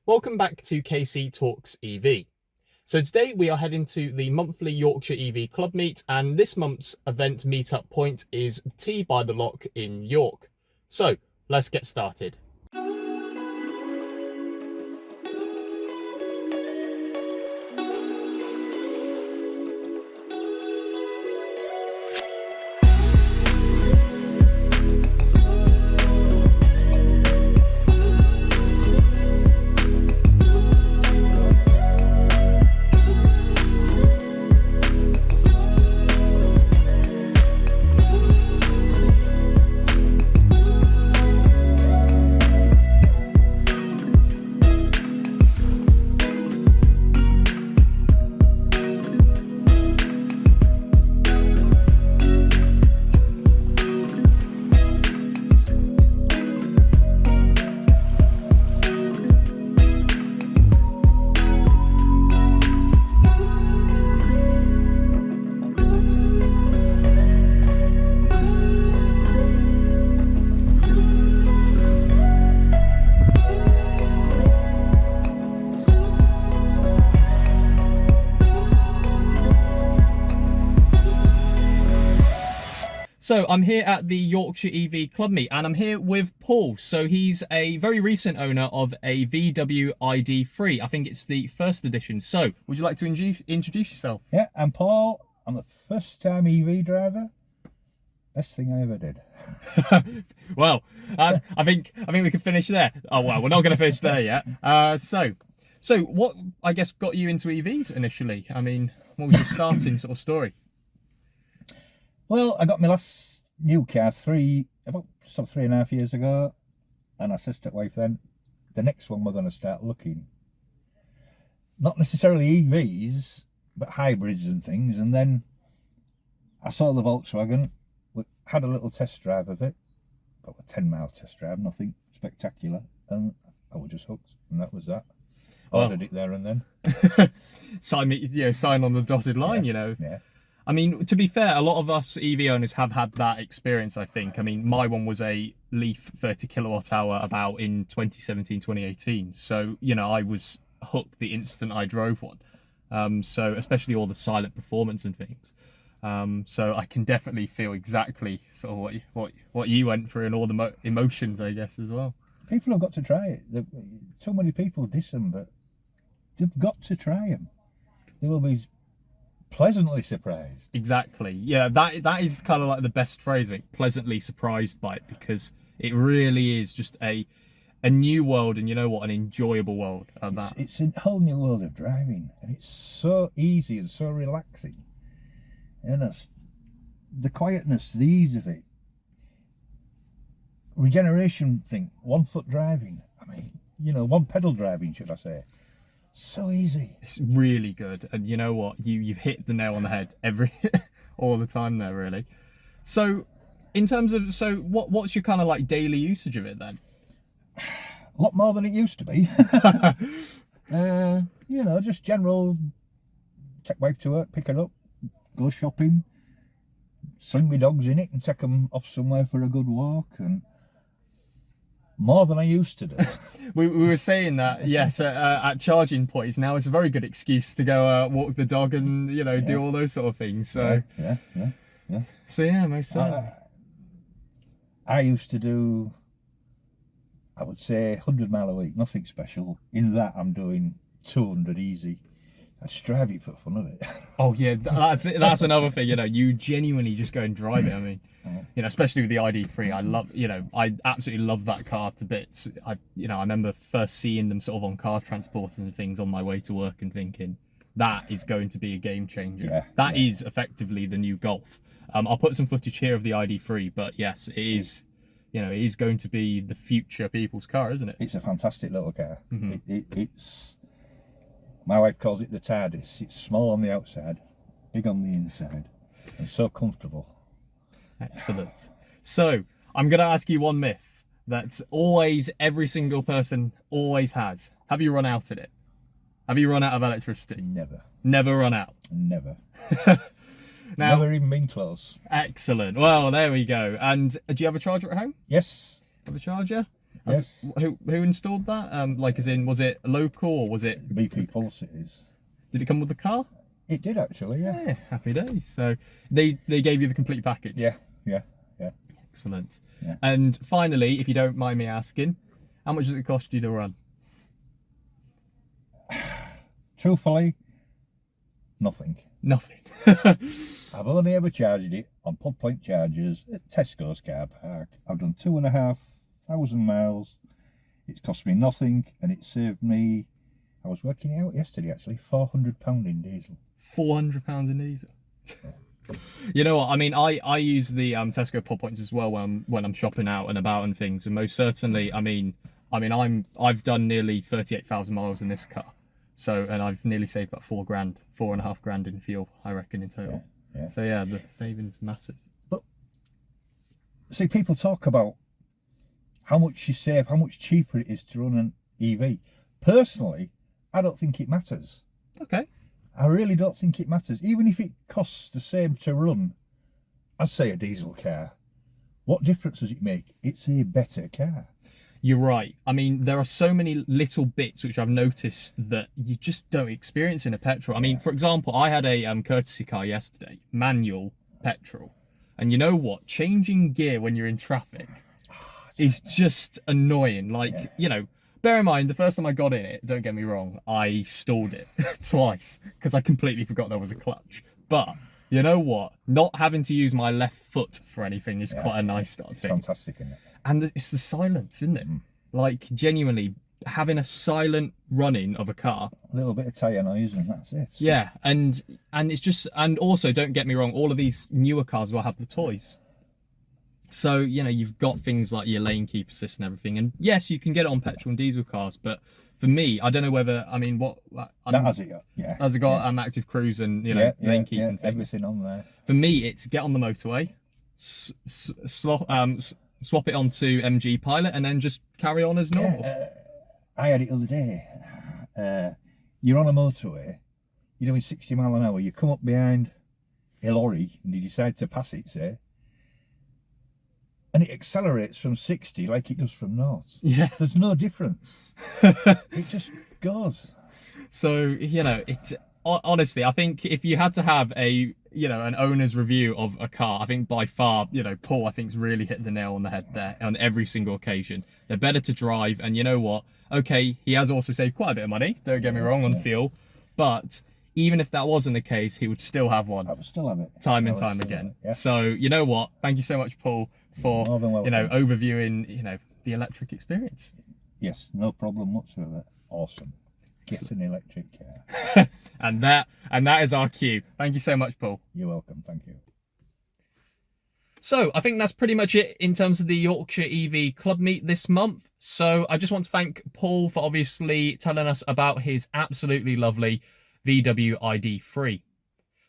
Welcome back to KC Talks EV. So today we are heading to the monthly Yorkshire EV Club meet, and this month's event meetup point is Tea by the Lock in York. So let's get started. So I'm here at the Yorkshire EV Club meet, and I'm here with Paul. So he's a very recent owner of a VW ID3. I think it's the first edition. So would you like to introduce yourself? Yeah, I'm Paul. I'm a first-time EV driver. Best thing I ever did. Well, I think we can finish there. Oh well, we're not going to finish there yet. So what I guess got you into EVs initially? I mean, what was your starting sort of story? Well, I got my last new car about 3.5 years ago, and I said to my wife then, the next one we're going to start looking, not necessarily EVs, but hybrids and things. And then I saw the Volkswagen, had a little test drive of it, about a 10-mile test drive, nothing spectacular, and I was just hooked, and that was that. Ordered it there and then. Sign on the dotted line, Yeah. I mean, to be fair, a lot of us EV owners have had that experience, I think. I mean, my one was a Leaf 30 kilowatt hour about in 2017, 2018. So, I was hooked the instant I drove one. So especially all the silent performance and things. So I can definitely feel exactly sort of what you went through and all the emotions, I guess, as well. People have got to try it. So many people diss them, but they've got to try them. They will be pleasantly surprised. Exactly. Yeah, that is kind of like the best phrase, like pleasantly surprised by it, because it really is just a new world, and an enjoyable world of that. It's a whole new world of driving, and it's so easy and so relaxing. And it's the quietness, the ease of it. Regeneration thing, 1 foot driving. I mean, one pedal driving, should I say. So easy. It's really good, and you know what? You've hit the nail on the head all the time there, really. So, in terms of what's your kind of like daily usage of it then? A lot more than it used to be. Just general. Take wife to work, pick her up, go shopping, sling my dogs in it, and take them off somewhere for a good walk, and more than I used to do. we were saying that, yes, at charging points now it's a very good excuse to go walk the dog and do all those sort of things. So yeah. So yeah, most certainly. I used to do, I would say, 100 mile a week, nothing special. In that I'm doing 200 easy. I just drive it for fun of it. Oh yeah, that's another thing. You genuinely just go and drive it. I mean, especially with the ID3, I absolutely love that car to bits. I remember first seeing them sort of on car transporters and things on my way to work and thinking that is going to be a game changer. Yeah, that is effectively the new Golf. I'll put some footage here of the ID3, but yes, it is. It is going to be the future people's car, isn't it? It's a fantastic little car. Mm-hmm. It's. My wife calls it the TARDIS. It's small on the outside, big on the inside, and so comfortable. Excellent. So, I'm going to ask you one myth that every single person always has. Have you run out of it? Have you run out of electricity? Never. Never run out? Never. Now, never even been close. Excellent. Well, there we go. And do you have a charger at home? Yes. Have a charger? Yes. Who installed that? Like, as in, was it local or was it? BP Pulse it is. Did it come with the car? It did actually, yeah. Yeah, happy days. So they gave you the complete package. Yeah. Excellent. Yeah. And finally, if you don't mind me asking, how much does it cost you to run? Truthfully, nothing. Nothing. I've only ever charged it on pod point chargers at Tesco's car park. I've done 2,500 miles. It's cost me nothing, and it saved me, I was working it out yesterday actually, £400 in diesel. £400 in diesel. You know what? I mean, I use the Tesco pod points as well when I'm shopping out and about and things. And most certainly, I've done nearly 38,000 miles in this car. So, and I've nearly saved about £4,500 in fuel, I reckon, in total. Yeah. So yeah, the savings massive. But see, people talk about how much you save, how much cheaper it is to run an EV. Personally, I don't think it matters. Okay. I really don't think it matters. Even if it costs the same to run as, say, a diesel car, what difference does it make? It's a better car. You're right. I mean, there are so many little bits which I've noticed that you just don't experience in a petrol. I mean, for example, I had a courtesy car yesterday, manual petrol. And you know what? Changing gear when you're in traffic is just annoying. Like, you know, bear in mind, the first time I got in it, don't get me wrong, I stalled it twice because I completely forgot there was a clutch. But you know what? Not having to use my left foot for anything is quite a nice thing. Fantastic, isn't it? And it's the silence, isn't it? Like, genuinely, having a silent running of a car. A little bit of tyre noise and that's it. Yeah, and it's just, and also, don't get me wrong, all of these newer cars will have the toys. So, you know, you've got things like your lane keep assist and everything. And yes, you can get it on petrol and diesel cars, but for me, I don't know whether, I mean, Has it got active cruise and, you know, lane keep and things. Everything on there. For me, it's get on the motorway, swap it onto MG Pilot, and then just carry on as normal. I had it the other day. You're on a motorway, you're doing 60 mile an hour, you come up behind a lorry and you decide to pass it, say, and it accelerates from 60 like it does from north. Yeah. There's no difference. It just goes. So, you know, it's honestly, I think if you had to have a, you know, an owner's review of a car, I think by far, you know, Paul, I think's really hit the nail on the head there on every single occasion. They're better to drive, and you know what? Okay, he has also saved quite a bit of money, don't get me wrong, on fuel, but even if that wasn't the case, he would still have one. I would still have it. Time and time again. Yeah. So, you know what? Thank you so much, Paul, for, you know, overviewing, you know, the electric experience. Yes, no problem whatsoever. Awesome. Get an electric car. and that is our cue. Thank you so much, Paul. You're welcome. Thank you. So I think that's pretty much it in terms of the Yorkshire EV Club meet this month. So I just want to thank Paul for obviously telling us about his absolutely lovely VW ID3.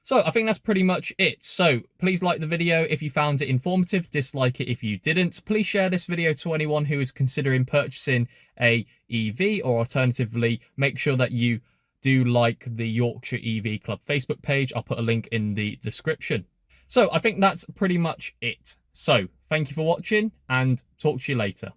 So I think that's pretty much it. So please like the video if you found it informative, dislike it if you didn't. Please share this video to anyone who is considering purchasing a EV, or alternatively, make sure that you do like the Yorkshire EV Club Facebook page. I'll put a link in the description. So I think that's pretty much it. So thank you for watching and talk to you later.